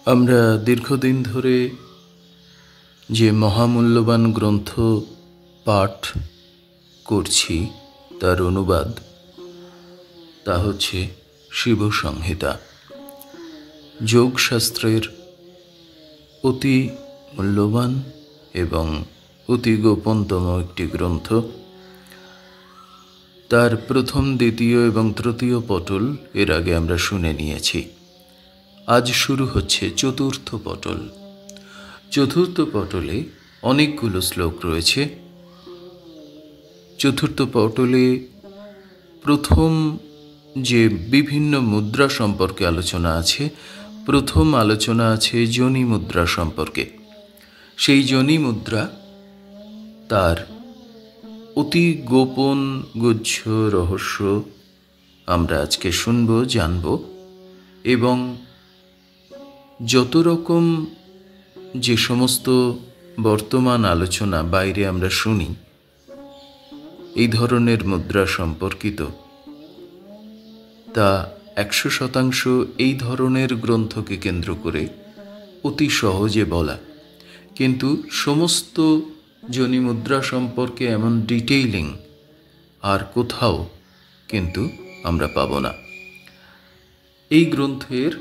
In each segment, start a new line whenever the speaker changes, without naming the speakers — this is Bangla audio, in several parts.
আমরা দীর্ঘদিন ধরে যে মহামূল্যবান গ্রন্থ পাঠ করছি তার অনুবাদ, তা হচ্ছে শিব সংহিতা। যোগশাস্ত্রের অতি মূল্যবান এবং অতি গোপনতম একটি গ্রন্থ। তার প্রথম, দ্বিতীয় এবং তৃতীয় পটল এর আগে আমরা শুনে নিয়েছি। আজ শুরু হচ্ছে চতুর্থ পটল। চতুর্থ পটলে অনেকগুলো শ্লোক রয়েছে। চতুর্থ পটলে প্রথম যে বিভিন্ন মুদ্রা সম্পর্কে আলোচনা আছে, প্রথম আলোচনা আছে যোনি মুদ্রা সম্পর্কে। সেই যোনি মুদ্রা, তার অতি গোপন গুচ্ছ রহস্য আমরা আজকে শুনব, জানব। এবং যত রকম যে সমস্ত বর্তমান আলোচনা বাইরে আমরা শুনি এই ধরনের মুদ্রা সম্পর্কিত, তা 100% এই ধরনের গ্রন্থকে কেন্দ্র করে অতি সহজে বলা। কিন্তু সমস্ত যোনি মুদ্রা সম্পর্কে এমন ডিটেইলিং আর কোথাও কিন্তু আমরা পাব না। এই গ্রন্থের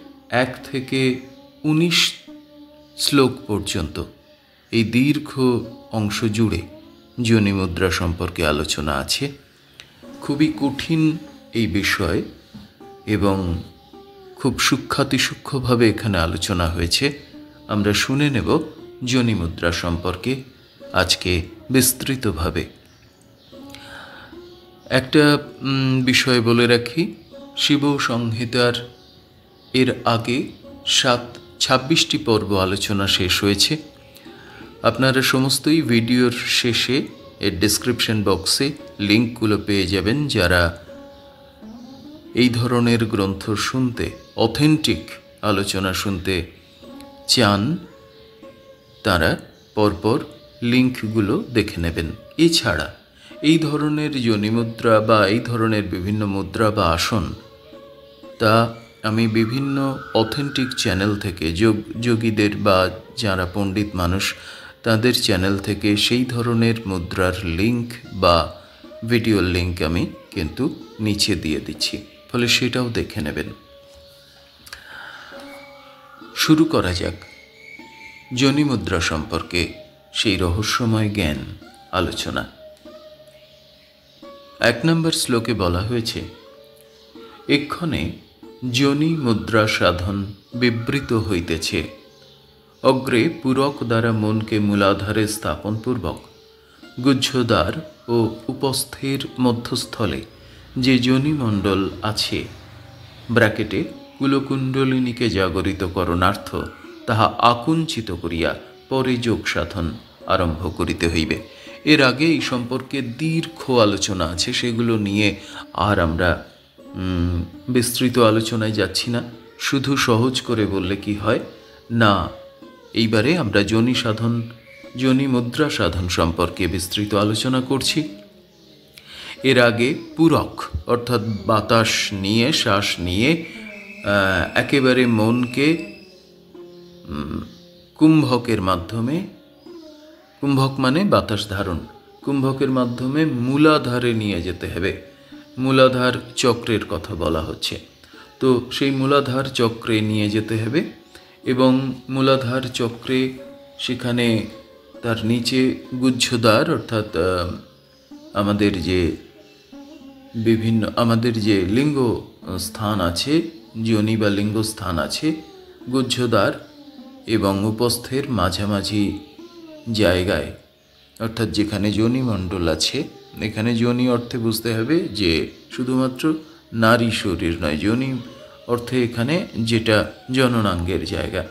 1 থেকে 19 শ্লোক পর্যন্ত এই দীর্ঘ অংশ জুড়ে যোনি মুদ্রা সম্পর্কে আলোচনা আছে। খুবই কঠিন এই বিষয় এবং খুব সূক্ষ্মাতিসূক্ষ্মভাবে এখানে আলোচনা হয়েছে। আমরা শুনে নেব যোনি মুদ্রা সম্পর্কে আজকে বিস্তৃতভাবে। একটা বিষয় বলে রাখি, শিব সংহিতার এর আগে 26টি পর্ব আলোচনা শেষ হয়েছে। আপনারা সমস্তই ভিডিওর শেষে এর ডেসক্রিপশন বক্সে লিঙ্কগুলো পেয়ে যাবেন। যারা এই ধরনের গ্রন্থ শুনতে, অথেন্টিক আলোচনা শুনতে চান, তারা পরপর লিঙ্কগুলো দেখে নেবেন। এছাড়া এই ধরনের যোনি মুদ্রা বা এই ধরনের বিভিন্ন মুদ্রা বা আসন, তা আমি বিভিন্ন অথেন্টিক চ্যানেল থেকে, যোগীদের বা যারা পণ্ডিত মানুষ তাদের চ্যানেল থেকে সেই ধরনের মুদ্রার লিঙ্ক বা ভিডিওর লিঙ্ক আমি কিন্তু নিচে দিয়ে দিচ্ছি, ফলে সেটাও দেখে নেবেন। শুরু করা যাক যোনি মুদ্রা সম্পর্কে সেই রহস্যময় জ্ঞান আলোচনা। 1 নম্বর শ্লোকে বলা হয়েছে, এক্ষণে যোনি মুদ্রা সাধন বিবৃত হইতেছে। অগ্রে পূরক দ্বারা মনকে মূলাধারে স্থাপনপূর্বক গুহ্যদ্বার ও উপস্থির মধ্যস্থলে যে যোনিমণ্ডল আছে, ব্র্যাকেটে কুলকুণ্ডলিনীকে জাগরিত করণার্থ তাহা আকুঞ্চিত করিয়া পরে যোগ সাধন আরম্ভ করিতে হইবে। এর আগে এই সম্পর্কে দীর্ঘ আলোচনা আছে, সেগুলো নিয়ে আর আমরা বিস্তৃত আলোচনায় যাচ্ছি না। শুধু সহজ করে বললে কি হয় না, এইবারে আমরা যোনি মুদ্রা সাধন সম্পর্কে বিস্তৃত আলোচনা করছি। এর আগে পূরক অর্থাৎ বাতাস নিয়ে, শ্বাস নিয়ে একেবারে মনকে কুম্ভকের মাধ্যমে, কুম্ভক মানে বাতাস ধারণ, কুম্ভকের মাধ্যমে মূলাধারে নিয়ে যেতে হবে। মূলাধার চক্রের কথা বলা হচ্ছে। তো সেই মূলাধার চক্রে নিয়ে যেতে হবে এবং মূলাধার চক্রে সেখানে তার নিচে গুহ্যদ্বার অর্থাৎ আমাদের যে লিঙ্গ স্থান আছে, যোনি বা লিঙ্গ স্থান আছে, গুহ্যদ্বার এবং উপস্থের মাঝামাঝি জায়গায়, অর্থাৎ যেখানে যোনিমণ্ডল আছে, এখানে যোনি অর্থে বুঝতে হবে যে শুধুমাত্র নারী শরীর নয়, যোনি অর্থে এখানে যেটা জননাঙ্গের জায়গা,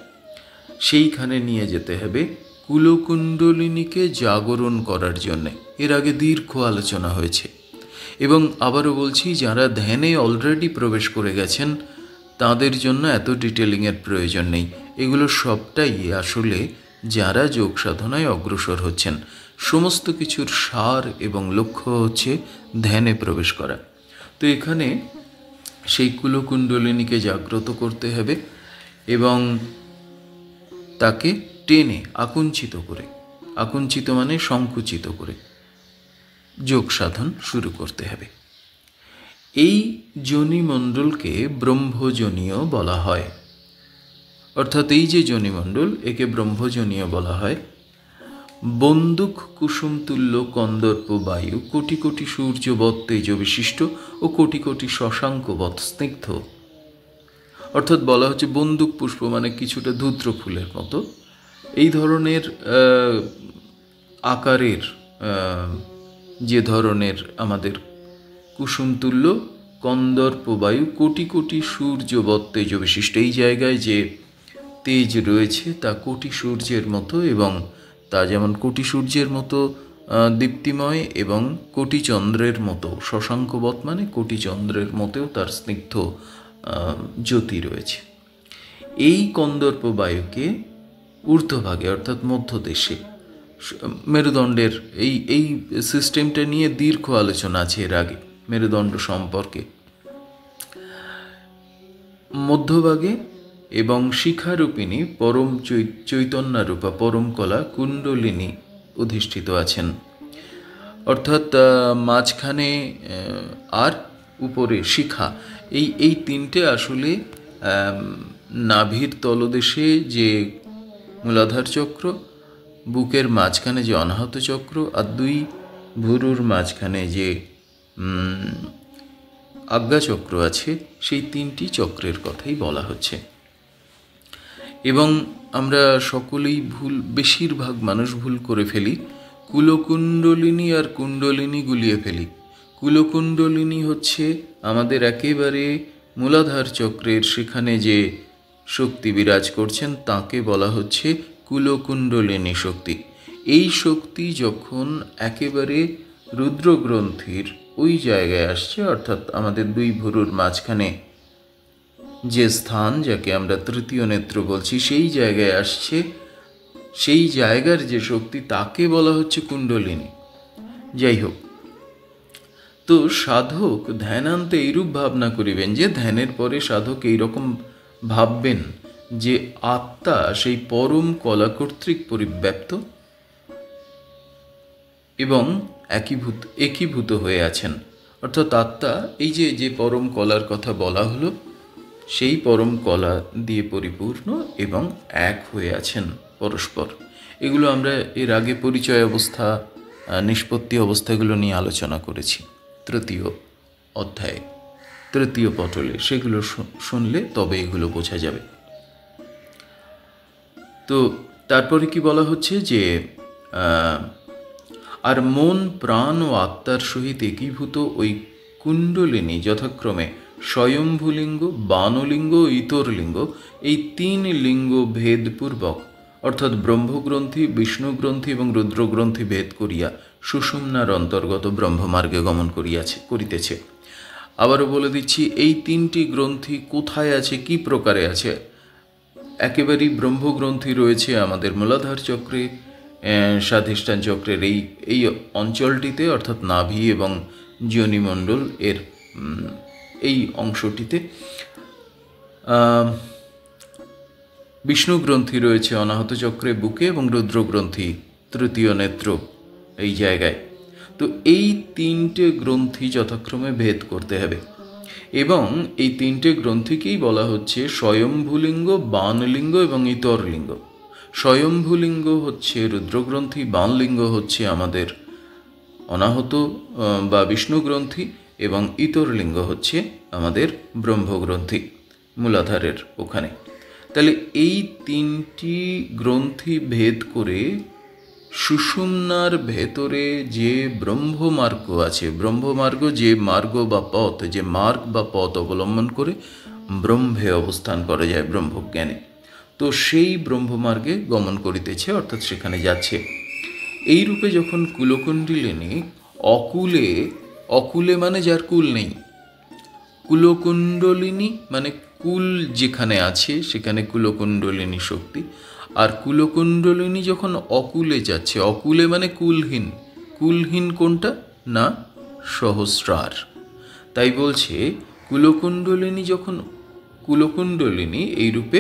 সেইখানে নিয়ে যেতে হবে কুলকুণ্ডলিনীকে জাগরণ করার জন্যে। এর আগে দীর্ঘ আলোচনা হয়েছে। এবং আবারও বলছি, যারা ধ্যানে অলরেডি প্রবেশ করে গেছেন তাদের জন্য এত ডিটেলিংয়ের প্রয়োজন নেই। এগুলো সবটাই আসলে যারা যোগ সাধনায় অগ্রসর হচ্ছেন, সমস্ত কিছুর সার এবং লক্ষ্য হচ্ছে ধ্যানে প্রবেশ করা। তো এখানে সেই কুলকুণ্ডলিনীকে জাগ্রত করতে হবে এবং তাকে টেনে আকুঞ্চিত করে, আকুঞ্চিত মানে সংকুচিত করে যোগ সাধন শুরু করতে হবে। এই যোনিমণ্ডলকে ব্রহ্মজনীয় বলা হয়। অর্থাৎ এই যে যোনিমণ্ডল, একে ব্রহ্মজনীয় বলা হয়। বন্দুক কুসুম তুল্য কন্দর্প বায়ু, কোটি কোটি সূর্যবৎ তেজ বিশিষ্ট ও কোটি কোটি শশাঙ্কবৎ স্নিগ্ধ। অর্থাৎ বলা হচ্ছে বন্দুক পুষ্প মানে কিছুটা ধূত্র ফুলের মতো, এই ধরনের আকারের যে ধরনের আমাদের কুসুমতুল্য কন্দর্প বায়ু, কোটি কোটি সূর্যবৎ তেজ বিশিষ্ট, এই জায়গায় যে তেজ রয়েছে তা কোটি সূর্যের মতো, এবং তা যেমন কোটি সূর্যের মতো দীপ্তিময় এবং কোটি চন্দ্রের মতো, শশাঙ্কবৎ মানে কোটি চন্দ্রের মতেও তার স্নিগ্ধ জ্যোতি রয়েছে। এই কন্দর্প বায়ুকে ঊর্ধ্বভাগে অর্থাৎ মধ্যদেশে, মেরুদণ্ডের এই সিস্টেমটা নিয়ে দীর্ঘ আলোচনা আছে এর আগে মেরুদণ্ড সম্পর্কে। মধ্যভাগে এবং শিখারূপিণী পরম চৈতন্যরূপা পরম কলা কুণ্ডলিনী অধিষ্ঠিত আছেন। অর্থাৎ মাঝখানে আর উপরে শিখা, এই তিনটে আসলে নাভির তলদেশে যে মূলাধার চক্র, বুকের মাঝখানে যে অনাহত চক্র, আর দুই ভুরুর মাঝখানে যে আজ্ঞাচক্র আছে, সেই তিনটি চক্রের কথাই বলা হচ্ছে। এবং আমরা সকলেই বেশিরভাগ মানুষ ভুল করে ফেলি, কুলকুণ্ডলিনী আর কুণ্ডলিনী গুলিয়ে ফেলি। কুলকুণ্ডলিনী হচ্ছে আমাদের একেবারে মূলাধার চক্রের সেখানে যে শক্তি বিরাজ করছেন তাকে বলা হচ্ছে কুলকুণ্ডলিনী শক্তি। এই শক্তি যখন একেবারে রুদ্রগ্রন্থির ওই জায়গায় আসছে, অর্থাৎ আমাদের দুই ভুরুর মাঝখানে যে স্থান, যাকে আমরা তৃতীয় নেত্র বলছি, সেই জায়গায় আসছে, সেই জায়গার যে শক্তি তাকে বলা হচ্ছে কুণ্ডলিনী। যাই হোক, তো সাধক ধ্যানান্তে এইরূপ ভাবনা করিবেন যে ধ্যানের পরে সাধক এইরকম ভাববেন যে আত্মা সেই পরম কলা কর্তৃক পরিব্যাপ্ত এবং একীভূত হয়ে আছেন। অর্থাৎ আত্মা এই যে পরম কলার কথা বলা হলো, সেই পরম কলা দিয়ে পরিপূর্ণ এবং এক হয়ে আছেন পরস্পর। এগুলো আমরা এর আগে পরিচয় অবস্থা, নিষ্পত্তি অবস্থাগুলো নিয়ে আলোচনা করেছি তৃতীয় অধ্যায়ে, তৃতীয় পটলে। সেগুলো শুনলে তবে এগুলো বোঝা যাবে। তো তারপরে কি বলা হচ্ছে যে আর মন প্রাণ ও আত্মার সহিত একীভূত ওই কুণ্ডলিনী যথাক্রমে স্বয়ম্ভুলিঙ্গ, বানলিঙ্গ, ইতরলিঙ্গ, এই তিন লিঙ্গ ভেদপূর্বক, অর্থাৎ ব্রহ্মগ্রন্থি, বিষ্ণুগ্রন্থি এবং রুদ্রগ্রন্থি ভেদ করিয়া সুষুম্নার অন্তর্গত ব্রহ্মমার্গে গমন করিতেছে। আবারও বলে দিচ্ছি, এই তিনটি গ্রন্থি কোথায় আছে, কি প্রকারে আছে। একেবারেই ব্রহ্মগ্রন্থি রয়েছে আমাদের মূলাধার চক্রে, স্বাধিষ্ঠান চক্রের এই অঞ্চলটিতে, অর্থাৎ নাভি এবং যোনিমণ্ডল এর এই অংশটিতে। বিষ্ণু গ্রন্থি রয়েছে অনাহত চক্রে বুকে, এবং রুদ্রগ্রন্থি তৃতীয় নেত্র এই জায়গায়। তো এই তিনটে গ্রন্থি যথাক্রমে ভেদ করতে হবে, এবং এই তিনটে গ্রন্থিকেই বলা হচ্ছে স্বয়ম্ভুলিঙ্গ, বানলিঙ্গ এবং ইতরলিঙ্গ। স্বয়ম্ভুলিঙ্গ হচ্ছে রুদ্রগ্রন্থি, বানলিঙ্গ হচ্ছে আমাদের অনাহত বা বিষ্ণু গ্রন্থি, এবং ইতরলিঙ্গ হচ্ছে আমাদের ব্রহ্মগ্রন্থি মূলাধারের ওখানে। তাহলে এই তিনটি গ্রন্থি ভেদ করে সুষুম্নার ভেতরে যে ব্রহ্মমার্গ আছে, ব্রহ্মমার্গ যে মার্গ বা পথ, যে মার্গ বা পথ অবলম্বন করে ব্রহ্মে অবস্থান করা যায় ব্রহ্মজ্ঞানে, তো সেই ব্রহ্মমার্গে গমন করিতেছে, অর্থাৎ সেখানে যাচ্ছে। এই রূপে যখন কুলকুণ্ডলিনী অকুলে মানে যার কুল নেই, কুলকুণ্ডলিনী মানে কুল যেখানে আছে সেখানে কুলকুণ্ডলিনী শক্তি। আর কুলকুণ্ডলিনী যখন অকুলে যাচ্ছে, অকুলে মানে কুলহীন, কুলহীন কোনটা না সহস্রার। তাই বলছে কুলকুণ্ডলিনী যখন কুলকুণ্ডলিনী এই রূপে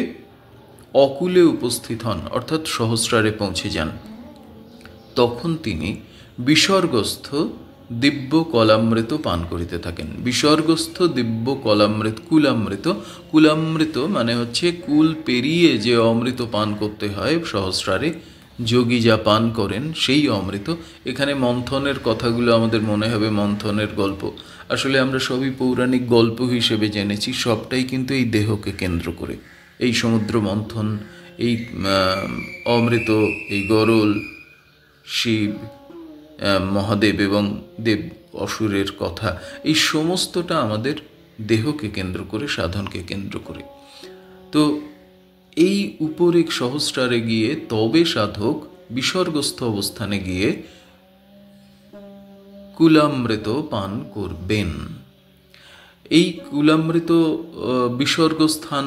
অকুলে উপস্থিত হন, অর্থাৎ সহস্রারে পৌঁছে যান, তখন তিনি বিসর্গস্থ দিব্য কলামৃত পান করিতে থাকেন। বিসর্গস্থ দিব্য কলামৃত, কুলামৃত, কুলামৃত মানে হচ্ছে কুল পেরিয়ে যে অমৃত পান করতে হয় সহস্রারে, যোগী যা পান করেন সেই অমৃত। এখানে মন্থনের কথাগুলো আমাদের মনে হবে মন্থনের গল্প, আসলে আমরা সবই পৌরাণিক গল্প হিসেবে জেনেছি, সবটাই কিন্তু এই দেহকে কেন্দ্র করে। এই সমুদ্র মন্থন, এই অমৃত, এই গরল, শিব, মহাদেব এবং দেব অসুরের কথা, এই সমস্তটা আমাদের দেহকে কেন্দ্র করে, সাধনকে কেন্দ্র করে। তো এই উপরিক সহস্রারে গিয়ে তবে সাধক বিসর্গস্থ অবস্থানে গিয়ে কুলামৃত পান করবেন। এই কুলামৃত বিসর্গস্থান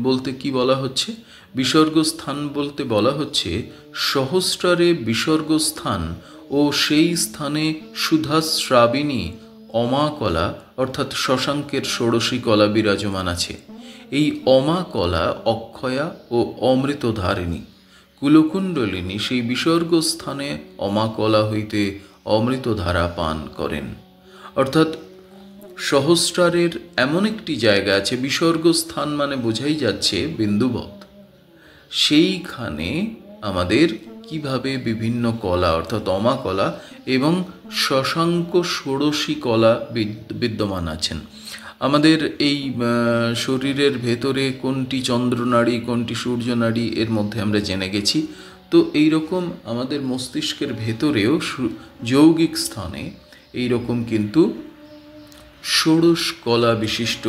বলতে কি বলা হচ্ছে? বিসর্গস্থান বলতে বলা হচ্ছে সহস্রারে বিসর্গস্থান ও সেই স্থানে সুধাস্রাবিনী অমাকলা অর্থাৎ শশাঙ্কের ষোড়শী কলা বিরাজমান আছে। এই অমাকলা অক্ষয়া ও অমৃতধারিণী কুলকুণ্ডলিনী সেই বিসর্গস্থানে অমাকলা হইতে অমৃতধারা পান করেন। অর্থাৎ সহস্রারের এমন একটি জায়গা আছে, বিসর্গস্থান মানে বোঝাই যাচ্ছে বিন্দুবৎ, সেইখানে আমাদের কিভাবে বিভিন্ন কলা অর্থাৎ অমাকলা এবং শশাঙ্ক ষোড়শী কলা বিদ্যমান আছেন। আমাদের এই শরীরের ভেতরে কোনটি চন্দ্রনাড়ি, কোনটি সূর্যনাড়ি, এর মধ্যে আমরা জেনে গেছি। তো এই রকম আমাদের মস্তিষ্কের ভেতরেও যৌগিক স্থানে এই রকম কিন্তু ষোড়শ কলা বিশিষ্ট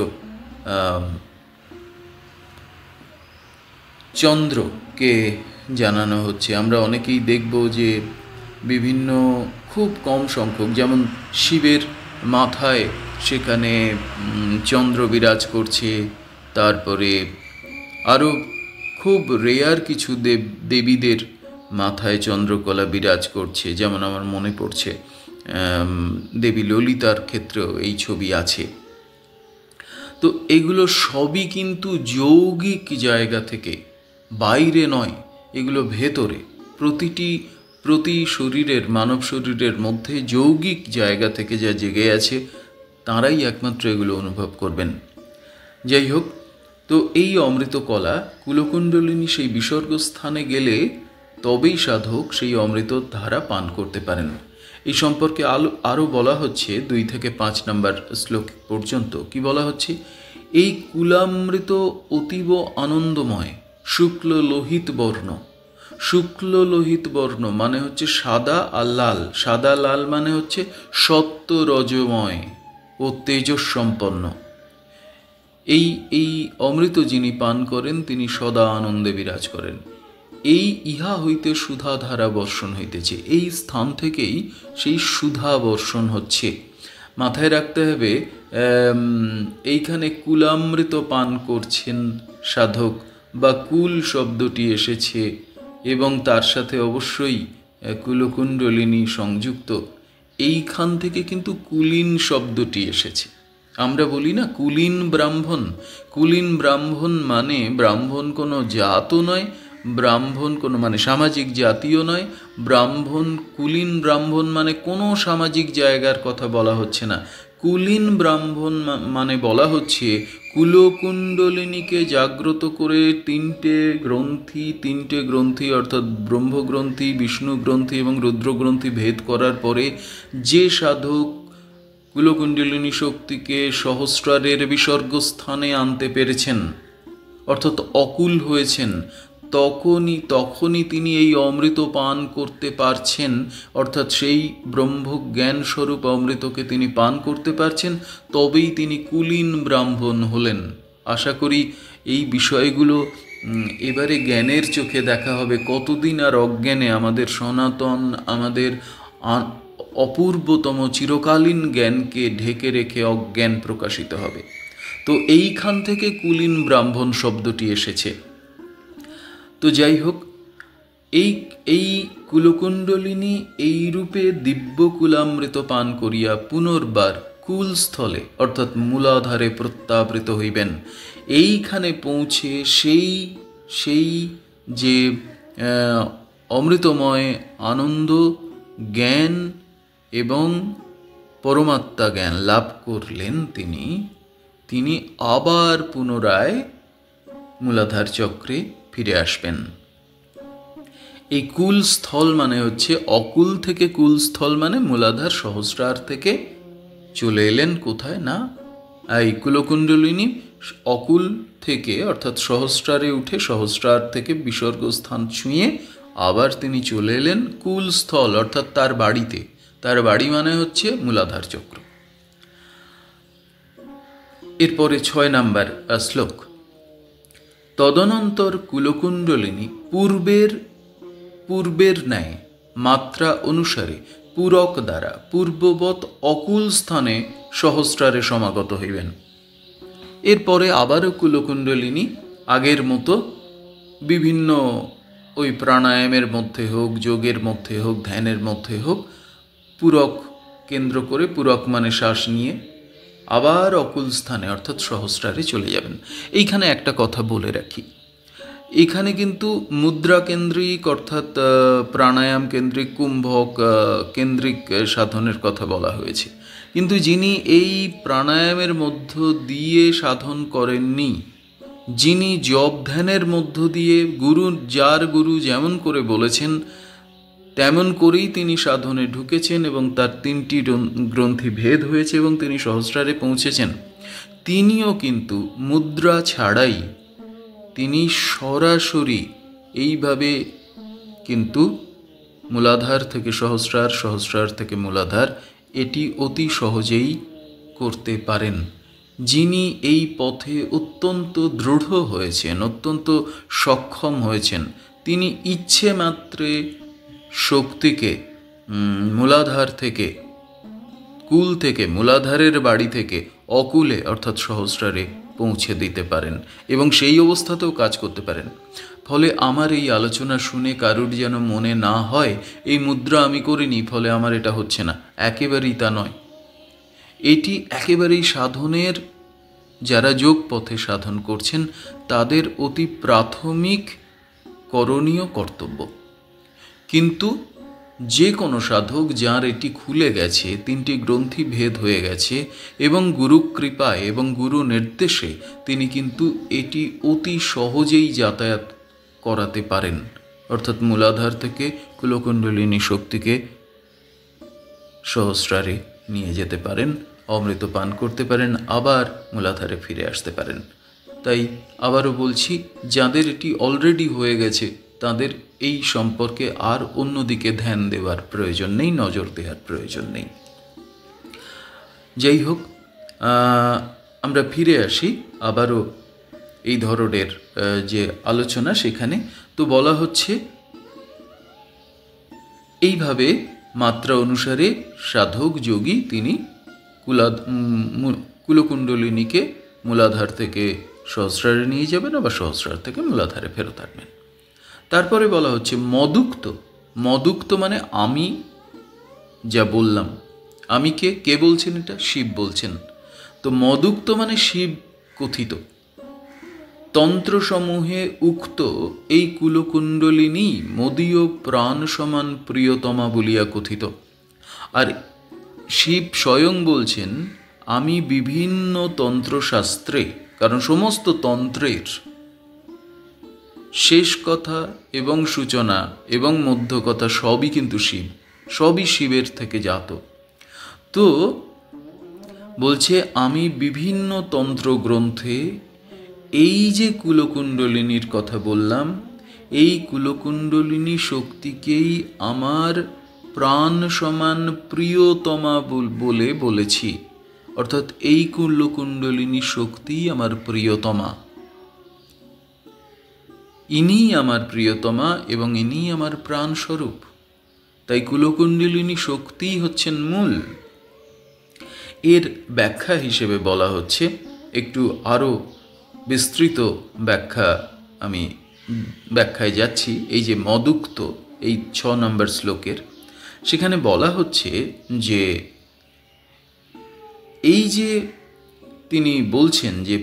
চন্দ্রকে জানানো হচ্ছে। আমরা অনেকেই দেখব যে বিভিন্ন খুব কম সংখ্যক, যেমন শিবের মাথায় সেখানে চন্দ্র বিরাজ করছে, তারপরে আরও খুব রেয়ার কিছু দেবীদের মাথায় চন্দ্রকলা বিরাজ করছে, যেমন আমার মনে পড়ছে দেবী ললিতার ক্ষেত্রেও এই ছবি আছে। তো এগুলো সবই কিন্তু যৌগিক জায়গা থেকে, বাইরে নয়, এগুলো ভেতরে, প্রতি শরীরের, মানব শরীরের মধ্যে যৌগিক জায়গা থেকে যা জেগে আছে তাঁরাই একমাত্র এগুলো অনুভব করবেন। যাই হোক, তো এই অমৃত কলা কুলকুণ্ডলিনী সেই বিসর্গস্থানে গেলে তবেই সাধক সেই অমৃত ধারা পান করতে পারেন। এই সম্পর্কে আরও বলা হচ্ছে 2 থেকে 5 নম্বর শ্লোক পর্যন্ত। কি বলা হচ্ছে? এই কুলামৃত অতীব আনন্দময়, শুক্ল লোহিত বর্ণ। শুক্ল লোহিত বর্ণ মানে হচ্ছে সাদা আর লাল। সাদা লাল মানে হচ্ছে সত্য রজময় ও তেজস্সম্পন্ন। এই অমৃত যিনি পান করেন তিনি সদা আনন্দে বিরাজ করেন। এই ইহা হইতে সুধাধারা বর্ষণ হইতেছে, এই স্থান থেকেই সেই সুধা বর্ষণ হচ্ছে। মাথায় রাখতে হবে এইখানে কুলামৃত পান করছেন সাধক, বা কুল শব্দটি এসেছে এবং তার সাথে অবশ্যই কুলকুণ্ডলিনী সংযুক্ত। এইখান থেকে কিন্তু কুলীন শব্দটি এসেছে। আমরা বলি না কুলীন ব্রাহ্মণ। কুলীন ব্রাহ্মণ মানে ব্রাহ্মণ কোনো জাতও নয়, ব্রাহ্মণ কোনো মানে সামাজিক জাতীয় নয়। ব্রাহ্মণ, কুলীন ব্রাহ্মণ মানে কোনো সামাজিক জায়গার কথা বলা হচ্ছে না। কুলীন ব্রাহ্মণ মানে বলা হচ্ছে কুলকুণ্ডলিনীকে জাগ্রত করে তিনটে গ্রন্থি অর্থাৎ ব্রহ্মগ্রন্থি, বিষ্ণু গ্রন্থি এবং রুদ্রগ্রন্থি ভেদ করার পরে যে সাধক কুলকুণ্ডলিনী শক্তিকে সহস্রারের বিসর্গস্থানে আনতে পেরেছেন, অর্থাৎ অকুল হয়েছেন, তখনই তিনি এই অমৃত পান করতে পারছেন, অর্থাৎ সেই ব্রহ্মজ্ঞান স্বরূপ অমৃতকে তিনি পান করতে পারছেন, তবেই তিনি কুলীন ব্রাহ্মণ হলেন। আশা করি এই বিষয়গুলো এবারে জ্ঞানের চোখে দেখা হবে। কতদিন আর অজ্ঞানে আমাদের সনাতন, আমাদের অপূর্বতম চিরকালীন জ্ঞানকে ঢেকে রেখে অজ্ঞান প্রকাশিত হবে। তো এইখান থেকে কুলীন ব্রাহ্মণ শব্দটি এসেছে। তো যাই হোক, এই কুলকুণ্ডলিনী এই রূপে দিব্য কুলামৃত পান করিয়া পুনর্বার কুলস্থলে অর্থাৎ মূলাধারে প্রত্যাবৃত হইবেন। এইখানে পৌঁছে সেই সেই যে অমৃতময় আনন্দ জ্ঞান এবং পরমাত্মা জ্ঞান লাভ করলেন তিনি আবার পুনরায় মূলাধার চক্রে ফিরে আসবেন। এই কুলস্থল মানে হচ্ছে অকুল থেকে কুলস্থল মানে মূলাধার সহস্রার থেকে চলে এলেন কোথায় না, এই কুলকুণ্ডলিনী অকুল থেকে অর্থাৎ সহস্রারে উঠে সহস্রার থেকে বিসর্গ স্থান ছুঁয়ে আবার তিনি চলে এলেন কুলস্থল অর্থাৎ তার বাড়িতে। তার বাড়ি মানে হচ্ছে মূলাধার চক্র। এরপরে 6 নম্বর শ্লোক। তদনন্তর কুলকুণ্ডলিনী পূর্বের ন্যায় মাত্রা অনুসারে পূরক দ্বারা পূর্ববৎ অকুল স্থানে সহস্রারে সমাগত হইবেন। এরপরে আবারও কুলকুণ্ডলিনী আগের মতো বিভিন্ন ওই প্রাণায়ামের মধ্যে হোক, যোগের মধ্যে হোক, ধ্যানের মধ্যে হোক, পূরক কেন্দ্র করে, পূরক মানে শ্বাস নিয়ে আবার অকুল স্থানে অর্থাৎ সহস্রারে চলে যাবেন। এইখানে একটা কথা বলে রাখি, এখানে কিন্তু মুদ্রা কেন্দ্রিক অর্থাৎ প্রাণায়াম কেন্দ্রিক, কুম্ভক কেন্দ্রিক সাধনের কথা বলা হয়েছে, কিন্তু যিনি এই প্রাণায়ামের মধ্য দিয়ে সাধন করেননি, যিনি জপ ধ্যানের মধ্য দিয়ে যার গুরু যেমন করে বলেছেন তেমন করেই তিনি সাধনে ঢুকেছেন এবং তার 3টি গ্রন্থি ভেদ হয়েছে এবং তিনি সহস্রারে পৌঁছেছেন, তিনিও কিন্তু মুদ্রা ছাড়াই তিনি সরাসরি এইভাবে কিন্তু মূলাধার থেকে সহস্রার, সহস্রার থেকে মূলাধার এটি অতি সহজেই করতে পারেন। যিনি এই পথে অত্যন্ত দৃঢ় হয়েছেন, অত্যন্ত সক্ষম হয়েছেন, তিনি ইচ্ছে মাত্রে শক্তিকে মূলাধার থেকে, কুল থেকে, মূলাধারের বাড়ি থেকে অকুলে অর্থাৎ সহস্রারে পৌঁছে দিতে পারেন এবং সেই অবস্থাতেও কাজ করতে পারেন। ফলে আমার এই আলোচনা শুনে কারুর যেন মনে না হয় এই মুদ্রা আমি করিনি ফলে আমার এটা হচ্ছে না, একেবারেই তা নয়। এটি একেবারেই সাধনের, যারা যোগ পথে সাধন করছেন তাদের অতি প্রাথমিক করণীয় কর্তব্য। কিন্তু যে কোনো সাধক যার এটি খুলে গেছে, 3টি গ্রন্থি ভেদ হয়ে গেছে এবং গুরু কৃপায় এবং গুরু নির্দেশে তিনি কিন্তু এটি অতি সহজেই যাতায়াত করাতে পারেন, অর্থাৎ মূলাধার থেকে কুলকুণ্ডলিনী শক্তিকে সহস্রারে নিয়ে যেতে পারেন, অমৃত পান করতে পারেন, আবার মূলাধারে ফিরে আসতে পারেন। তাই আবারও বলছি, যাদের এটি অলরেডি হয়ে গেছে তাদের এই সম্পর্কে আর অন্যদিকে ধ্যান দেওয়ার প্রয়োজন নেই, নজর দেওয়ার প্রয়োজন নেই। যাই হোক, আমরা ফিরে আসি আবারও এই ধরনের যে আলোচনা সেখানে। তো বলা হচ্ছে এইভাবে মাত্রা অনুসারে সাধক যোগী তিনি কুলকুণ্ডলিনীকে মূলাধার থেকে সহস্রারে নিয়ে যাবেন, আবার সহস্রার থেকে মূলাধারে ফেরত আসবেন। তারপরে বলা হচ্ছে মদুক্ত মানে আমি যা বললাম, আমি কে বলছেন? এটা শিব বলছেন। তো মদুক্ত মানে শিব কথিত তন্ত্রসমূহে উক্ত এই কুলকুণ্ডলিনী মদীয় প্রাণ সমান প্রিয়তমা বলিয়া কথিত। আর শিব স্বয়ং বলছেন আমি বিভিন্ন তন্ত্রশাস্ত্রে, কারণ সমস্ত তন্ত্রের শেষ কথা এবং সূচনা এবং মধ্য কথা সবই কিন্তু শিব, সবই শিবের থেকে জাত। তো বলছে আমি বিভিন্ন তন্ত্র গ্রন্থে এই যে কুলকুণ্ডলিনীর কথা বললাম, এই কুলকুণ্ডলিনী শক্তিকেই আমার প্রাণ সমান প্রিয়তমা বলে বলেছি, অর্থাৎ এই কুলকুণ্ডলিনী শক্তি আমার প্রিয়তমা, ইনি আমার প্রিয়তমা এবং ইনি আমার প্রাণস্বরূপ। তাই কুলকুণ্ডলিনী শক্তিই হচ্ছেন মূল। এর ব্যাখ্যা হিসেবে বলা হচ্ছে, একটু আরও বিস্তৃত ব্যাখ্যা আমি ব্যাখ্যায় যাচ্ছি। এই যে মদুক্ত, এই 6 নম্বর শ্লোকের, সেখানে বলা হচ্ছে যে এই যে তিনি বলছেন যে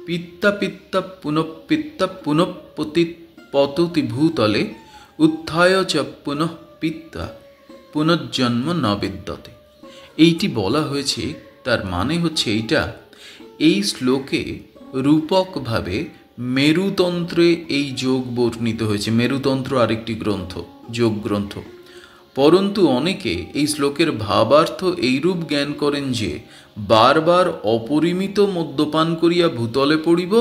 পিত্তা পিত্তা পুনঃপিত্তা পুনঃপততি ভূতলে উত্থায় চ পুনঃ পিত্তা পুনর্জন্ম ন বিদ্যতে। এইটি বলা হয়েছে, তার মানে হচ্ছে এইটা, এই শ্লোকে রূপকভাবে মেরুতন্ত্রে এই যোগ বর্ণিত হয়েছে। মেরুতন্ত্র আরেকটি গ্রন্থ, যোগ গ্রন্থ। পরন্তু অনেকে এই শ্লোকের ভাবার্থ এইরূপ জ্ঞান করেন যে বারবার অপরিমিত মদ্যপান করিয়া ভূতলে পড়িব,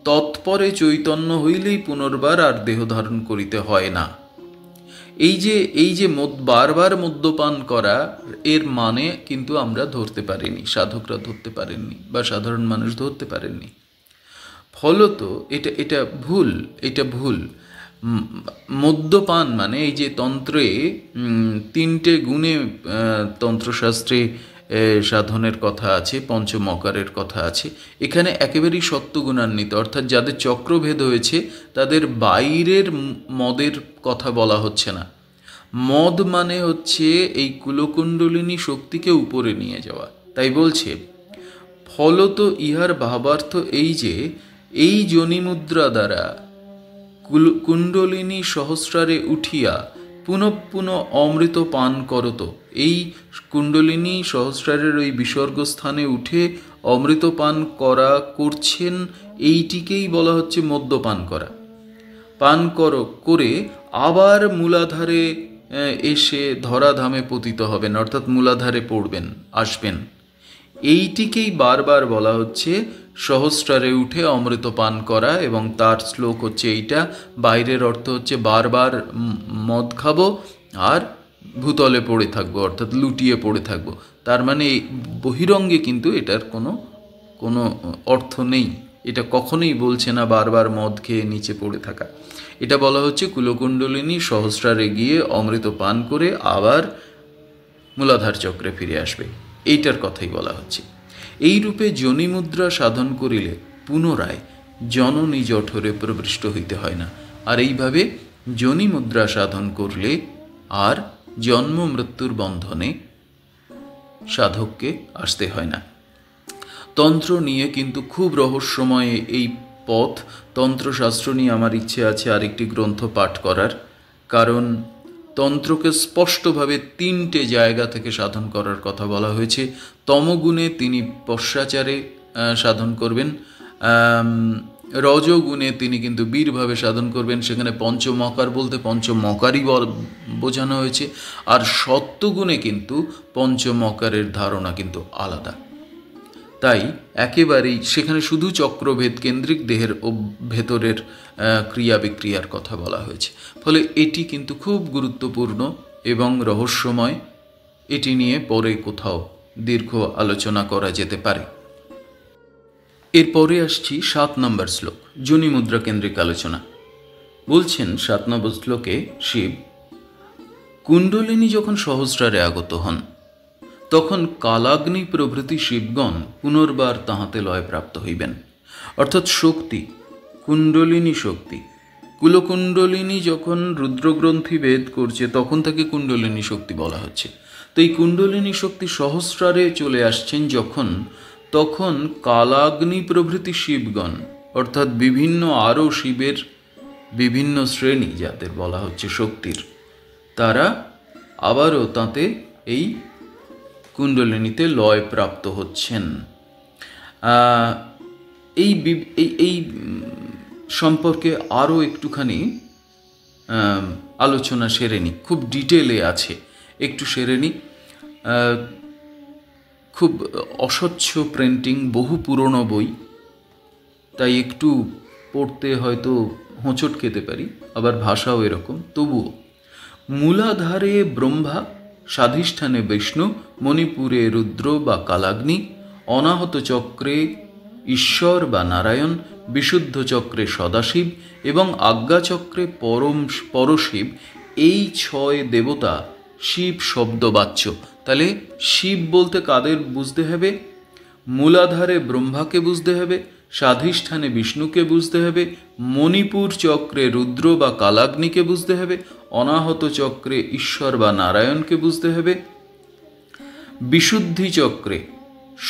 তৎপরে চৈতন্য হইলেই পুনর্বার আর দেহ ধারণ করিতে হয় না। এই যে বারবার মদ্যপান করা, এর মানে কিন্তু আমরা ধরতে পারিনি, সাধকরা ধরতে পারেননি বা সাধারণ মানুষ ধরতে পারেননি। ফলত এটা ভুল। মদ্যপান মানে এই যে তন্ত্রে 3টে গুণে তন্ত্রশাস্ত্রে সাধনের কথা আছে, পঞ্চমকারের কথা আছে। এখানে একেবারেই সত্ত্বগুণান্বিত, অর্থাৎ যাদের চক্রভেদ হয়েছে তাদের বাইরের মদের কথা বলা হচ্ছে না। মদ মানে হচ্ছে এই কুলকুণ্ডলিনী শক্তিকে উপরে নিয়ে যাওয়া। তাই বলছে, ফলত ইহার ভাবার্থ এই যে এই যোনিমুদ্রা দ্বারা কুণ্ডলিনী সহস্রারে উঠিয়া পুনঃ পুনঃ অমৃত পান করত। এই কুণ্ডলিনী সহস্রারের ওই বিসর্গস্থানে উঠে অমৃত পান করছেন, এইটিকেই বলা হচ্ছে মদ্যপান করা। পান করে আবার মূলাধারে এসে ধরাধামে পতিত হবেন, অর্থাৎ মূলাধারে আসবেন। এইটিকেই বারবার বলা হচ্ছে সহস্রারে উঠে অমৃত পান করা, এবং তার শ্লোক হচ্ছে এইটা। বাইরের অর্থ হচ্ছে বারবার মদ খাবো আর ভূতলে পড়ে থাকবো, অর্থাৎ লুটিয়ে পড়ে থাকবো। তার মানে বহিরঙ্গে কিন্তু এটার কোনো অর্থ নেই। এটা কখনোই বলছে না বারবার মদ খেয়ে নিচে পড়ে থাকা। এটা বলা হচ্ছে কুলকুণ্ডলিনী সহস্রারে গিয়ে অমৃত পান করে আবার মূলাধার চক্রে ফিরে আসবে, এইটার কথাই বলা হচ্ছে। এই রূপে যোনিমুদ্রা সাধন করিলে পুনরায় জননী জঠরে প্রবিষ্ট হইতে হয় না। আর এইভাবে যোনিমুদ্রা সাধন করলে আর জন্ম মৃত্যুর বন্ধনে সাধককে আসতে হয় না। তন্ত্র নিয়ে কিন্তু খুব রহস্যময় এই পথ। তন্ত্রশাস্ত্র নিয়ে আমার ইচ্ছে আছে আরেকটি গ্রন্থ পাঠ করার, কারণ তন্ত্রকে স্পষ্টভাবে 3টে জায়গা থেকে সাধন করার কথা বলা হয়েছে। তমগুণে তিনি পশ্চাচারে সাধন করবেন, রজগুণে তিনি কিন্তু বীরভাবে সাধন করবেন, সেখানে পঞ্চমকার বলতে পঞ্চমকারই বোঝানো হয়েছে। আর সত্যগুণে কিন্তু পঞ্চমকারের ধারণা কিন্তু আলাদা। তাই একেবারেই সেখানে শুধু চক্রভেদ কেন্দ্রিক দেহের ভেতরের ক্রিয়া বিক্রিয়ার কথা বলা হয়েছে। ফলে এটি কিন্তু খুব গুরুত্বপূর্ণ এবং রহস্যময়। এটি নিয়ে পরে কোথাও দীর্ঘ আলোচনা করা যেতে পারে। এরপরে আসছি 7 নম্বর শ্লোক, যোনিমুদ্রা কেন্দ্রিক আলোচনা। বলছেন 7 নম্বর শ্লোকে শিব, কুণ্ডলিনী যখন সহস্রারে আগত হন তখন কালাগ্নি প্রভৃতি শিবগণ পুনর্বার তাহাতে লয় প্রাপ্ত হইবেন। অর্থাৎ শক্তি, কুণ্ডলিনী শক্তি, কুলকুণ্ডলিনী যখন রুদ্রগ্রন্থি ভেদ করছে তখন তাকে কুণ্ডলিনী শক্তি বলা হচ্ছে। তো এই কুণ্ডলিনী শক্তি সহস্রারে চলে আসছেন যখন, তখন কালাগ্নি প্রভৃতি শিবগণ, অর্থাৎ বিভিন্ন আরও শিবের বিভিন্ন শ্রেণী যাদের বলা হচ্ছে শক্তির, তারা আবারও তাতে এই কুণ্ডলিনীতে লয় প্রাপ্ত হচ্ছেন। এই সম্পর্কে আরও একটুখানি আলোচনা সেরে নিই, খুব ডিটেলে আছে, একটু সেরে নিই। খুব অস্বচ্ছ প্রিন্টিং, বহু পুরনো বই, তাই একটু পড়তে হয়তো হোঁচট খেতে পারি, আবার ভাষাও এরকম। তবুও মূলাধারে ব্রহ্মা, স্বাধিষ্ঠানে বিষ্ণু, মণিপুরে রুদ্র বা কালাগ্নি, অনাহত চক্রে ঈশ্বর বা নারায়ণ, বিশুদ্ধ চক্রে সদাশিব এবং আজ্ঞাচক্রে পরশিব, এই 6 দেবতা শিব শব্দবাচ্য। তাহলে শিব বলতে কাদের বুঝতে হবে? মূলাধারে ব্রহ্মাকে বুঝতে হবে, স্বাধিষ্ঠানে বিষ্ণুকে বুঝতে হবে, মণিপুর চক্রে রুদ্র বা কালাগ্নিকে বুঝতে হবে, অনাহত চক্রে ঈশ্বর বা নারায়ণকে বুঝতে হবে, বিশুদ্ধি চক্রে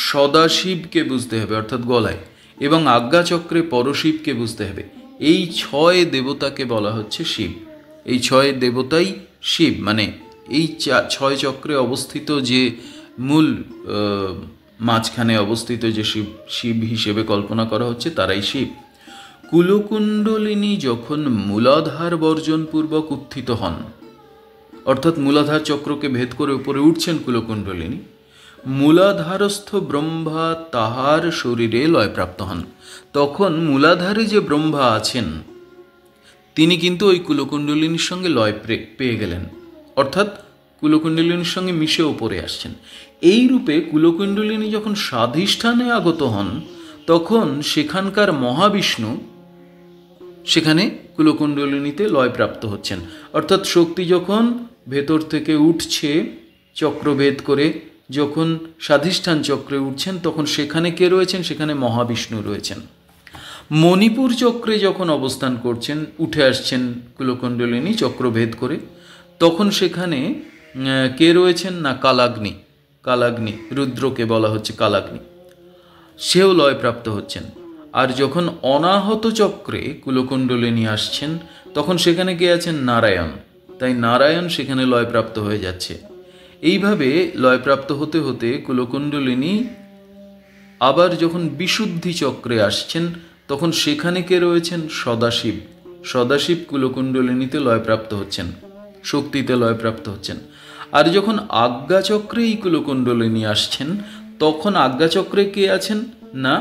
সদাশিবকে বুঝতে হবে অর্থাৎ গলায়, এবং আজ্ঞাচক্রে পরশিবকে বুঝতে হবে। এই 6 দেবতাকে বলা হচ্ছে শিব। এই 6 দেবতাই শিব, মানে এই 6 চক্রে অবস্থিত যে মূল মাঝখানে অবস্থিত যে শিব শিব হিসেবে কল্পনা করা হচ্ছে তারাই শিব। কুলকুণ্ডলিনী যখন মূলাধার বর্জনপূর্বক উত্থিত হন, অর্থাৎ মূলাধার চক্রকে ভেদ করে উপরে উঠছেন কুলকুণ্ডলিনী, মূলাধারস্থ ব্রহ্মা তাহার শরীরে লয়প্রাপ্ত হন। তখন মূলাধারে যে ব্রহ্মা আছেন তিনি কিন্তু ওই কুলকুণ্ডলিনীর সঙ্গে লয় পেয়ে গেলেন, অর্থাৎ কুলকুণ্ডলিনীর সঙ্গে মিশে উপরে আসছেন। এই রূপে কুলকুণ্ডলিনী যখন স্বাধিষ্ঠানে আগত হন তখন সেখানকার মহাবিষ্ণু সেখানে কুলকুণ্ডলিনীতে লয়প্রাপ্ত হচ্ছেন। অর্থাৎ শক্তি যখন ভেতর থেকে উঠছে চক্রভেদ করে, যখন স্বাধিষ্ঠান চক্রে উঠছেন তখন সেখানে কে রয়েছেন? সেখানে মহাবিষ্ণু রয়েছেন। মণিপুর চক্রে যখন অবস্থান করছেন, উঠে আসছেন কুলকুণ্ডলিনী চক্রভেদ করে, তখন সেখানে কে রয়েছেন? না কালাগ্নি। কালাগ্নি, রুদ্রকে বলা হচ্ছে কালাগ্নি, সেও লয়প্রাপ্ত হচ্ছেন। আর যখন অনাহত চক্রে কুলকুণ্ডলিনী আসছেন তখন সেখানে কে আছেন? নারায়ণ। তাই নারায়ণ সেখানে লয়প্রাপ্ত হয়ে যাচ্ছে। এইভাবে লয়প্রাপ্ত হতে হতে কুলকুণ্ডলিনী আবার যখন বিশুদ্ধি চক্রে আসছেন তখন সেখানে কে রয়েছেন? সদাশিব। সদাশিব কুলকুণ্ডলিনীতে লয়প্রাপ্ত হচ্ছেন, শক্তিতে লয়প্রাপ্ত হচ্ছেন। আর যখন আজ্ঞাচক্রে এই কুলকুণ্ডলিনী আসছেন তখন আজ্ঞাচক্রে কে আছেন? না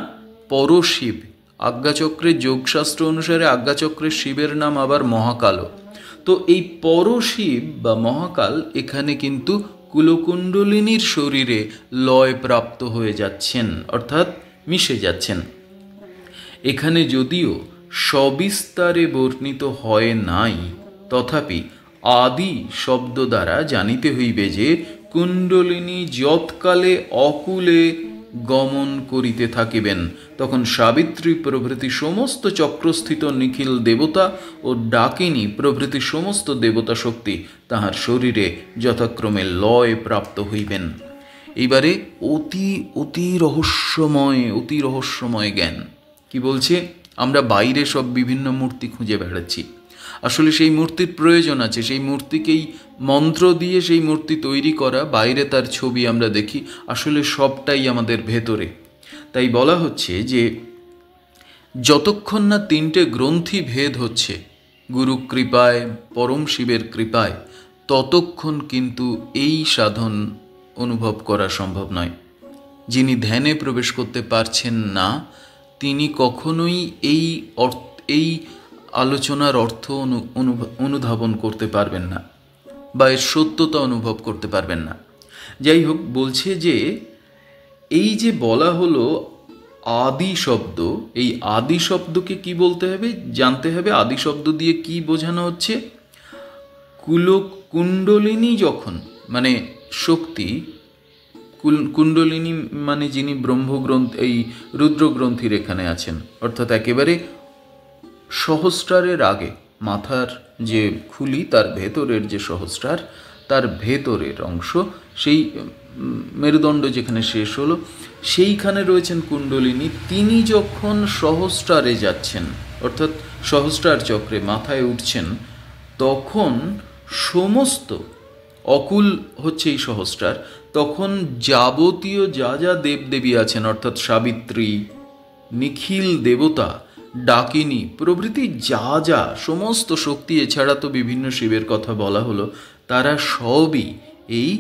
পরশিব। আজ্ঞাচক্রের যোগশাস্ত্র অনুসারে আজ্ঞাচক্রের শিবের নাম আবার মহাকালও। তো এই পরশিব বা মহাকাল এখানে কিন্তু কুলকুণ্ডলিনীর শরীরে লয়প্রাপ্ত হয়ে যাচ্ছেন, অর্থাৎ মিশে যাচ্ছেন। এখানে যদিও সবিস্তারে বর্ণিত হয় নাই, তথাপি আদি শব্দ দ্বারা জানিতে হইবে যে কুণ্ডলিনী যৎকালে অকুলে গমন করিতে থাকিবেন তখন সাবিত্রী প্রভৃতি সমস্ত চক্রস্থিত নিখিল দেবতা ও ডাকিনী প্রভৃতি সমস্ত দেবতা শক্তি তাহার শরীরে যথাক্রমে লয় প্রাপ্ত হইবেন। এইবারে অতি রহস্যময় জ্ঞান কি বলছে? আমরা বাইরে সব বিভিন্ন মূর্তি খুঁজে বেড়াচ্ছি, আসলে সেই মূর্তির প্রয়োজন আছে, সেই মূর্তিকেই মন্ত্র দিয়ে সেই মূর্তি তৈরি করা, বাইরে তার ছবি আমরা দেখি, আসলে সবটাই আমাদের ভেতরে। তাই বলা হচ্ছে যে যতক্ষণ না 3টে গ্রন্থি ভেদ হচ্ছে গুরু কৃপায়, পরম শিবের কৃপায়, ততক্ষণ কিন্তু এই সাধন অনুভব করা সম্ভব নয়। যিনি ধ্যানে প্রবেশ করতে পারছেন না তিনি কখনোই এই আলোচনার অর্থ অনুধাবন করতে পারবেন না বা এর সত্যতা অনুভব করতে পারবেন না। যাই হোক, বলছে যে এই যে বলা হলো আদি শব্দ, এই আদি শব্দকে কি বলতে হবে, জানতে হবে। আদি শব্দ দিয়ে কি বোঝানো হচ্ছে? কুণ্ডলিনী যখন, মানে শক্তি, কুণ্ডলিনী মানে যিনি ব্রহ্মগ্রন্থ, এই রুদ্রগ্রন্থির এখানে আছেন, অর্থাৎ একেবারে সহস্রারের আগে মাথার যে খুলি তার ভেতরের যে সহস্রার, তার ভেতরের অংশ, সেই মেরুদণ্ড যেখানে শেষ হলো সেইখানে রয়েছেন কুণ্ডলিনী। তিনি যখন সহস্রারে যাচ্ছেন, অর্থাৎ সহস্রার চক্রে মাথায় উঠছেন, তখন সমস্ত অকুল হচ্ছে এই সহস্রার, তখন যাবতীয় যা যা দেবদেবী আছেন, অর্থাৎ সাবিত্রী, নিখিল দেবতা, ডাকিনী প্রভৃতি যা সমস্ত শক্তি, এছাড়া তো বিভিন্ন শিবের কথা বলা হলো, তারা সবই এই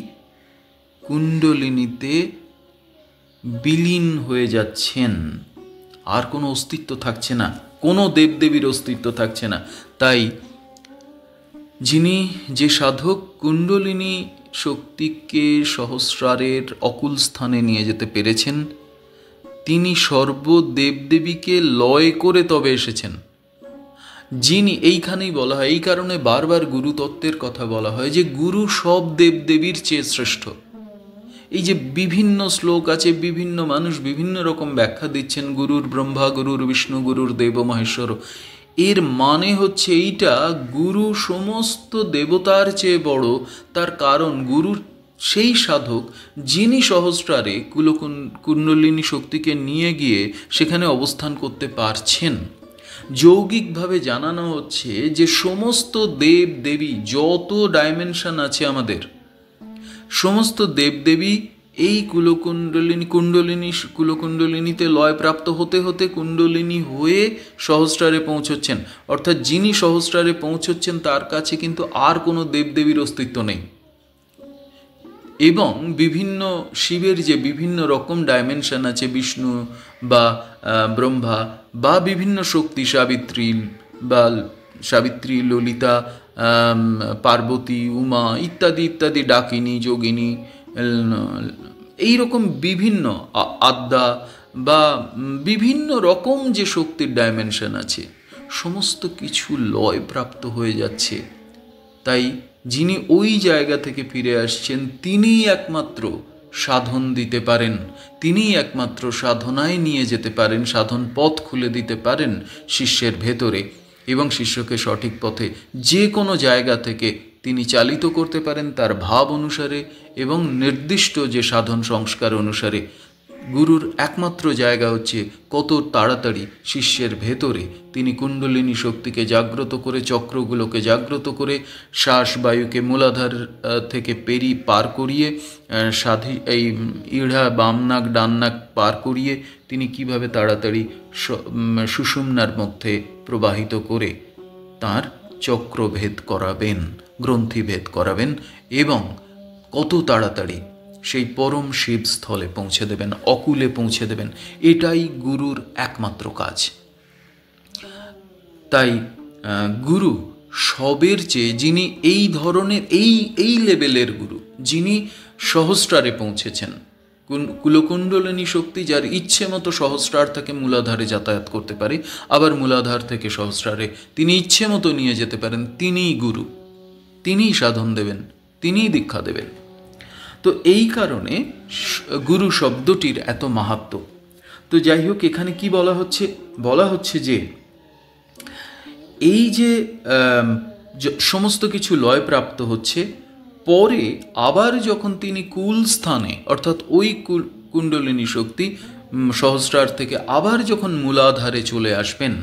কুণ্ডলিনীতে বিলীন হয়ে যাচ্ছেন। আর কোনো অস্তিত্ব থাকছে না, কোনো দেবদেবীর অস্তিত্ব থাকছে না। তাই যে সাধক কুণ্ডলিনী শক্তিকে সহস্রারের অকুল স্থানে নিয়ে যেতে পেরেছেন, তিনি সর্বদেবদেবীকে লয় করে তবে এসেছেন। যিনি, এইখানেই বলা হয়, এই কারণে বারবার গুরুতত্ত্বের কথা বলা হয় যে গুরু সব দেবদেবীর চেয়ে শ্রেষ্ঠ। এই যে বিভিন্ন শ্লোক আছে, বিভিন্ন মানুষ বিভিন্ন রকম ব্যাখ্যা দিচ্ছেন, গুরুর ব্রহ্মা, গুরুর বিষ্ণু, গুরুর দেব মহেশ্বর, এর মানে হচ্ছে এইটা, গুরু সমস্ত দেবতার চেয়ে বড়। তার কারণ গুরুর সেই সাধক যিনি সহস্রারে কুণ্ডলিনী শক্তিকে নিয়ে গিয়ে সেখানে অবস্থান করতে পারছেন। যৌগিকভাবে জানানো হচ্ছে যে সমস্ত দেব দেবী, যত ডাইমেনশন আছে আমাদের, সমস্ত দেবদেবী এই কুলকুণ্ডলিনীতে লয়প্রাপ্ত হতে হতে কুণ্ডলিনী হয়ে সহস্রারে পৌঁছচ্ছেন। অর্থাৎ যিনি সহস্রারে পৌঁছচ্ছেন তার কাছে কিন্তু আর কোনো দেবদেবীর অস্তিত্ব নেই। এবং বিভিন্ন শিবের যে বিভিন্ন রকম ডাইমেনশন আছে, বিষ্ণু বা ব্রহ্মা বা বিভিন্ন শক্তি, সাবিত্রী, ললিতা, পার্বতী, উমা ইত্যাদি ইত্যাদি, ডাকিনী, যোগিনী, এইরকম বিভিন্ন আদ্যা বা বিভিন্ন রকম যে শক্তির ডাইমেনশন আছে, সমস্ত কিছু লয় প্রাপ্ত হয়ে যাচ্ছে। তাই যিনি ওই জায়গা থেকে ফিরে আসছেন তিনিই একমাত্র সাধন দিতে পারেন, তিনিই একমাত্র সাধনায় নিয়ে যেতে পারেন, সাধন পথ খুলে দিতে পারেন শিষ্যের ভেতরে, এবং শিষ্যকে সঠিক পথে যে কোনো জায়গা থেকে তিনি চালিত করতে পারেন তার ভাব অনুসারে এবং নির্দিষ্ট যে সাধন সংস্কার অনুসারে। গুরুর একমাত্র জায়গা হচ্ছে কত তাড়াতাড়ি শিষ্যের ভেতরে তিনি কুণ্ডলিনী শক্তিকে জাগ্রত করে, চক্রগুলোকে জাগ্রত করে, শ্বাস বায়ুকে মূলাধার থেকে পার করিয়ে, এই ইড়া বামনাক ডাননাক পার করিয়ে তিনি কিভাবে তাড়াতাড়ি সুষুম্নার মধ্যে প্রবাহিত করে তার চক্রভেদ করাবেন, গ্রন্থিভেদ করাবেন এবং কত তাড়াতাড়ি সেই পরম শিবস্থলে পৌঁছে দেবেন, অকুলে পৌঁছে দেবেন। এটাই গুরুর একমাত্র কাজ। তাই গুরু সবের চেয়ে, যিনি এই ধরনের এই লেভেলের গুরু, যিনি সহস্রারে পৌঁছেছেন, কুলকুণ্ডলিনী শক্তি যার ইচ্ছে মতো সহস্রার থেকে মূলাধারে যাতায়াত করতে পারে, আবার মূলাধার থেকে সহস্রারে তিনি ইচ্ছে মতো নিয়ে যেতে পারেন, তিনিই গুরু, তিনিই সাধন দেবেন, তিনিই দীক্ষা দেবেন। তো এই কারণে গুরু শব্দটির এত মাহাত্ম্য। তো যাই হোক, এখানে কি বলা হচ্ছে যে এই যে সমস্ত কিছু লয় প্রাপ্ত হচ্ছে, পরে আবার যখন তিনি কুল স্থানে, অর্থাৎ ওই কুণ্ডলিনী শক্তি সহস্রার থেকে আবার যখন মূলাধারে চলে আসবেন,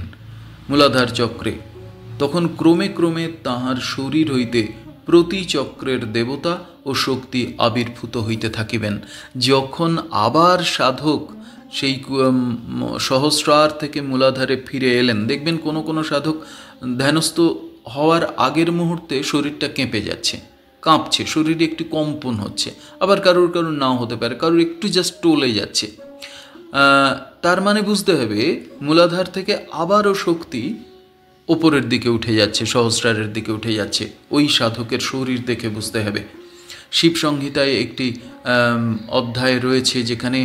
মূলাধার চক্রে, তখন ক্রমে ক্রমে তাহার শরীর হইতে প্রতি চক্রের দেবতা ও শক্তি আবির্ভূত হইতে থাকিবেন। যখন আবার সাধক সেই সহস্রার থেকে মূলাধারে ফিরে এলেন, দেখবেন কোনো কোনো সাধক ধ্যানস্থ হওয়ার আগের মুহূর্তে শরীরটা কেঁপে যাচ্ছে, কাঁপছে, শরীরে একটি কম্পন হচ্ছে, আবার কারোর নাও হতে পারে, কারোর একটু জাস্ট টলে যাচ্ছে। তার মানে বুঝতে হবে মূলাধার থেকে আবারও শক্তি ওপরের দিকে উঠে যাচ্ছে, সহস্রারের দিকে উঠে যাচ্ছে। ওই সাধকের শরীর দেখে বুঝতে হবে। শিব সংহিতায় একটি অধ্যায় রয়েছে যেখানে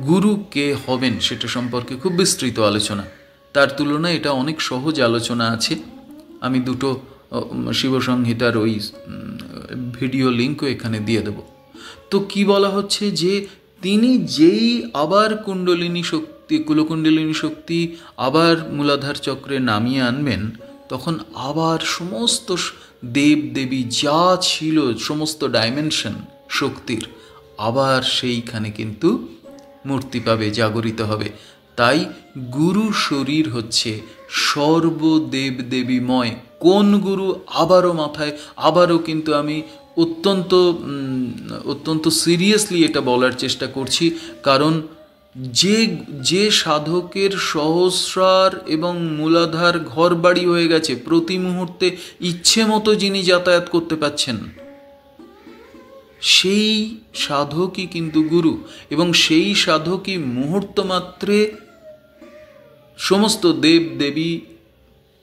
গুরু কে হবেন সেটা সম্পর্কে খুব বিস্তৃত আলোচনা। তার তুলনায় এটা অনেক সহজ আলোচনা আছে। আমি দুটো শিবসংহিতার ওই ভিডিও লিঙ্কও এখানে দিয়ে দেব। তো কি বলা হচ্ছে যে তিনি যেই আবার কুলকুণ্ডলিনী শক্তি আবার মূলাধার চক্রে নামিয়ে আনবেন, তখন আবার সমস্ত দেব দেবী যা ছিল, সমস্ত ডাইমেনশন শক্তির আবার সেইখানে কিন্তু মূর্তি পাবে, জাগরিত হবে। তাই গুরু শরীর হচ্ছে সর্বদেব দেবীময়। কোন গুরু আবারও কিন্তু আমি অত্যন্ত সিরিয়াসলি এটা বলার চেষ্টা করছি, কারণ যে সাধকের সহস্রার এবং মূলাধার ঘর বাড়ি হয়ে গেছে, প্রতি মুহূর্তে ইচ্ছে মতো যিনি যাতায়াত করতে পাচ্ছেন, সেই সাধকই কিন্তু গুরু। এবং সেই সাধকই মুহূর্ত মাত্রে সমস্ত দেব দেবী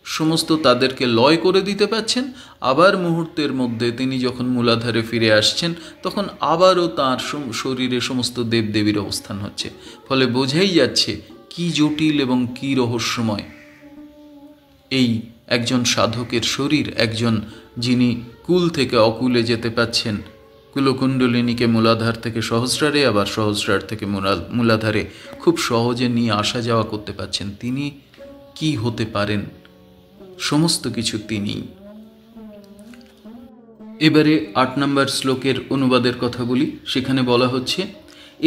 সমস্ত তাদেরকে লয় করে দিতে পাচ্ছেন। আবার মুহূর্তের মধ্যে তিনি যখন মূলাধারে ফিরে আসছেন, তখন আবারও তাঁর শরীরে সমস্ত দেবদেবীর অবস্থান হচ্ছে। ফলে বোঝাই যাচ্ছে কি জটিল এবং কি রহস্যময় এই একজন সাধকের শরীর, একজন যিনি কুল থেকে অকুলে যেতে পাচ্ছেন, কুলকুণ্ডলিনীকে মূলাধার থেকে সহস্রারে, আবার সহস্রার থেকে মূলাধারে খুব সহজে নিয়ে আসা যাওয়া করতে পাচ্ছেন। তিনি কি হতে পারেন? সমস্ত কিছু তিনি। এবারে ৮ নম্বর শ্লোকের অনুবাদের কথা বলি। সেখানে বলা হচ্ছে,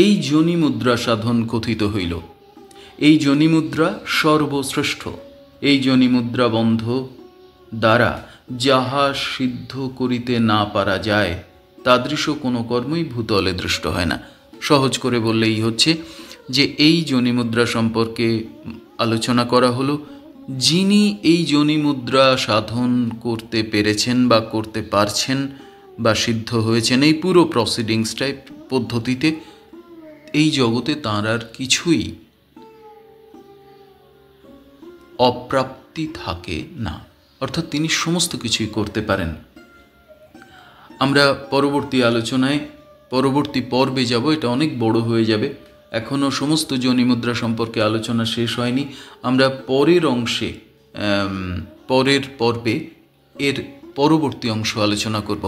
এই যোনি মুদ্রা সাধন কথিত হইল। এই যোনি মুদ্রা সর্বশ্রেষ্ঠ। এই যোনি মুদ্রা বন্ধ দ্বারা যাহা সিদ্ধ করিতে না পারা যায়, তাদৃশ কোনো কর্মই ভূতলে দৃষ্ট হয় না। সহজ করে বললেই হচ্ছে যে এই যোনি মুদ্রা সম্পর্কে আলোচনা করা হলো। যিনি এই যোনি মুদ্রা সাধন করতে পেরেছেন বা করতে পারছেন বা সিদ্ধ হয়েছেন এই পুরো প্রসিডিংসটাই পদ্ধতিতে, এই জগতে তাঁর আর কিছুই অপ্রাপ্তি থাকে না, অর্থাৎ তিনি সমস্ত কিছুই করতে পারেন। আমরা পরবর্তী আলোচনায় পরবর্তী পর্বে যাব, এটা অনেক বড় হয়ে যাবে। এখনও সমস্ত যোনি মুদ্রা সম্পর্কে আলোচনা শেষ হয়নি। আমরা পরের অংশে পরের পর্বে এর পরবর্তী অংশ আলোচনা করব।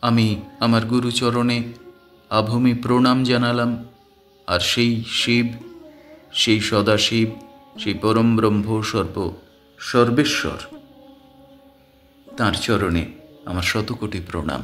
আমি আমার গুরুচরণে আভূমি প্রণাম জানালাম। আর সেই শিব, সেই সদাশিব, সেই পরম ব্রহ্ম সর্বেশ্বর, তাঁর চরণে আমার শতকোটি প্রণাম।